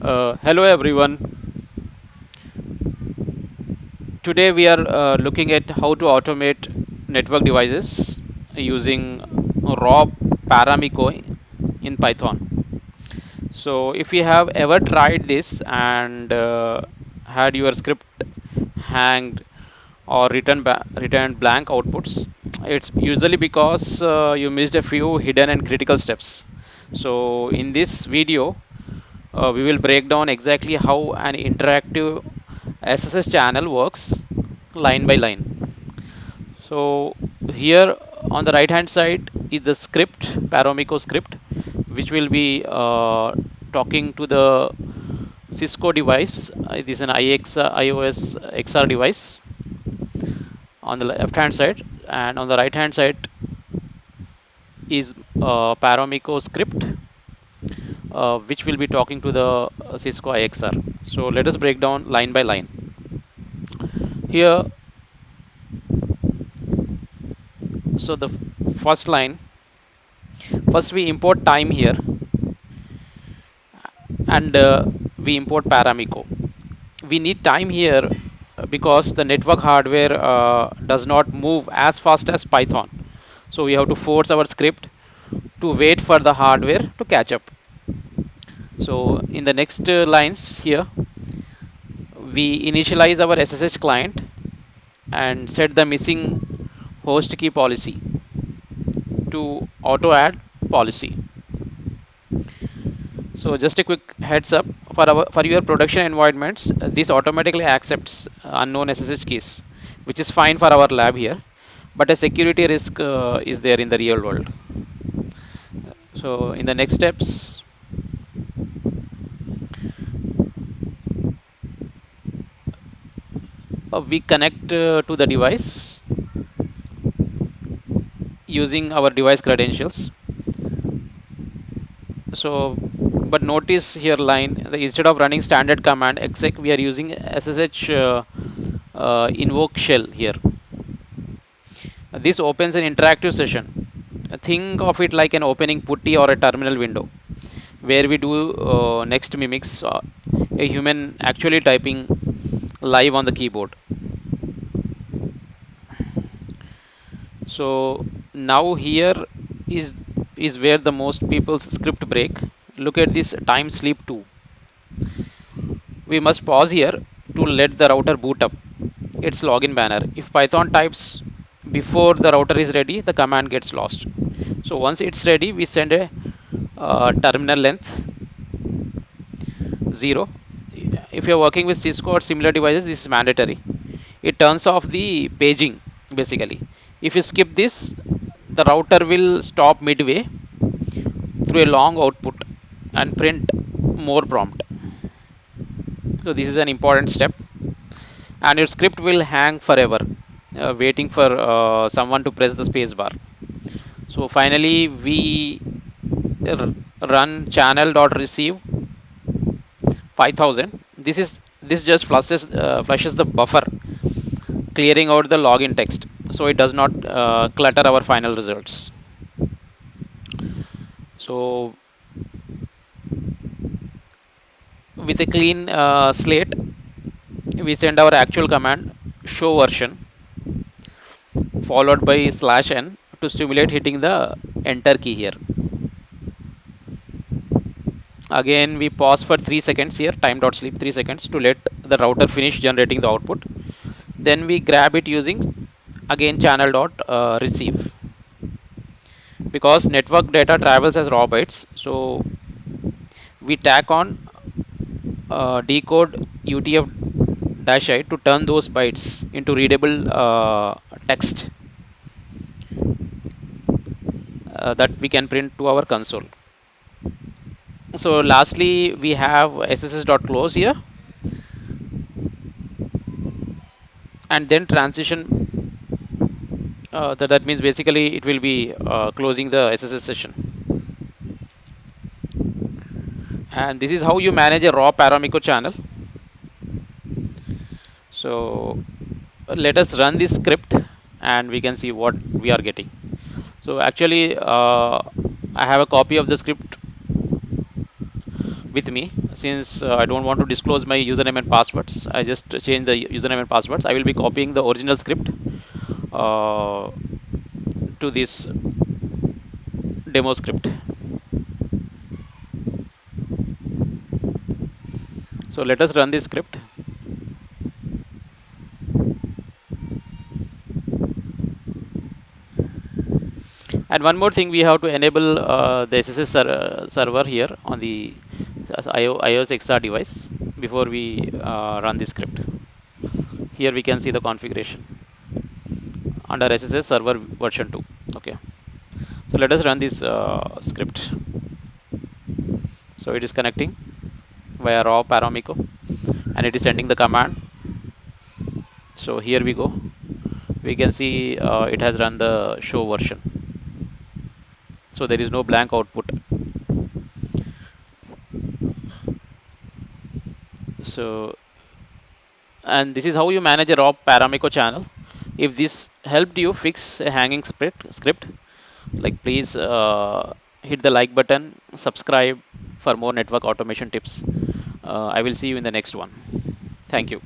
Hello everyone. Today we are looking at how to automate network devices using raw paramiko in Python. So if you have ever tried this and had your script hanged or returned blank outputs, it's usually because you missed a few hidden and critical steps. So in this video, we will break down exactly how an interactive SSH channel works line by line. So here on the right hand side is the script, paramiko script, which will be talking to the Cisco device. It is an iOS XR device on the left hand side, and on the right hand side is paramiko script, which will be talking to the Cisco IXR. So let us break down line by line. Here, so the first line, first we import time here, and we import paramiko. We need time here because the network hardware does not move as fast as Python. So we have to force our script to wait for the hardware to catch up. So in the next lines here, we initialize our SSH client and set the missing host key policy to auto add policy. So just a quick heads up, for your production environments, this automatically accepts unknown SSH keys, which is fine for our lab here, but a security risk is there in the real world. So in the next steps, we connect to the device using our device credentials. So but notice here line, instead of running standard command exec, we are using SSH invoke shell here. This opens an interactive session. Think of it like an opening putty or a terminal window, where we do next mimics a human actually typing live on the keyboard. So now here is where the most people's script break. Look at this time sleep 2. We must pause here to let the router boot up its login banner. If Python types before the router is ready, the command gets lost. So once it's ready, we send a terminal length 0. If you're working with Cisco or similar devices, this is mandatory. It turns off the paging basically. If you skip this, the router will stop midway through a long output and print more prompt. So this is an important step, and your script will hang forever, waiting for someone to press the space bar. So finally, we run channel.receive 5000. This just flushes the buffer, clearing out the login text, so it does not clutter our final results. So with a clean slate, we send our actual command show version followed by /n to stimulate hitting the enter key here. Again, we pause for 3 seconds here, time.sleep 3 seconds to let the router finish generating the output. Then we grab it using again channel.receive. Because network data travels as raw bytes, so we tack on decode UTF-I to turn those bytes into readable text that we can print to our console. So lastly, we have sss.close here, and then transition. That means basically it will be closing the SSS session. And this is how you manage a raw paramiko channel. So let us run this script and we can see what we are getting. So actually I have a copy of the script with me. Since I don't want to disclose my username and passwords, I just change the username and passwords. I will be copying the original script uh, to this demo script. So let us run this script. And one more thing, we have to enable the SSH server here on the iOS XR device before we run the script. Here we can see the configuration under SSH server version 2. Okay, so let us run this script. So it is connecting via raw paramiko and it is sending the command. So here we go, we can see it has run the show version, so there is no blank output. So, and this is how you manage a raw paramiko channel. If this helped you fix a hanging script, like, please hit the like button, subscribe for more network automation tips. I will see you in the next one. Thank you.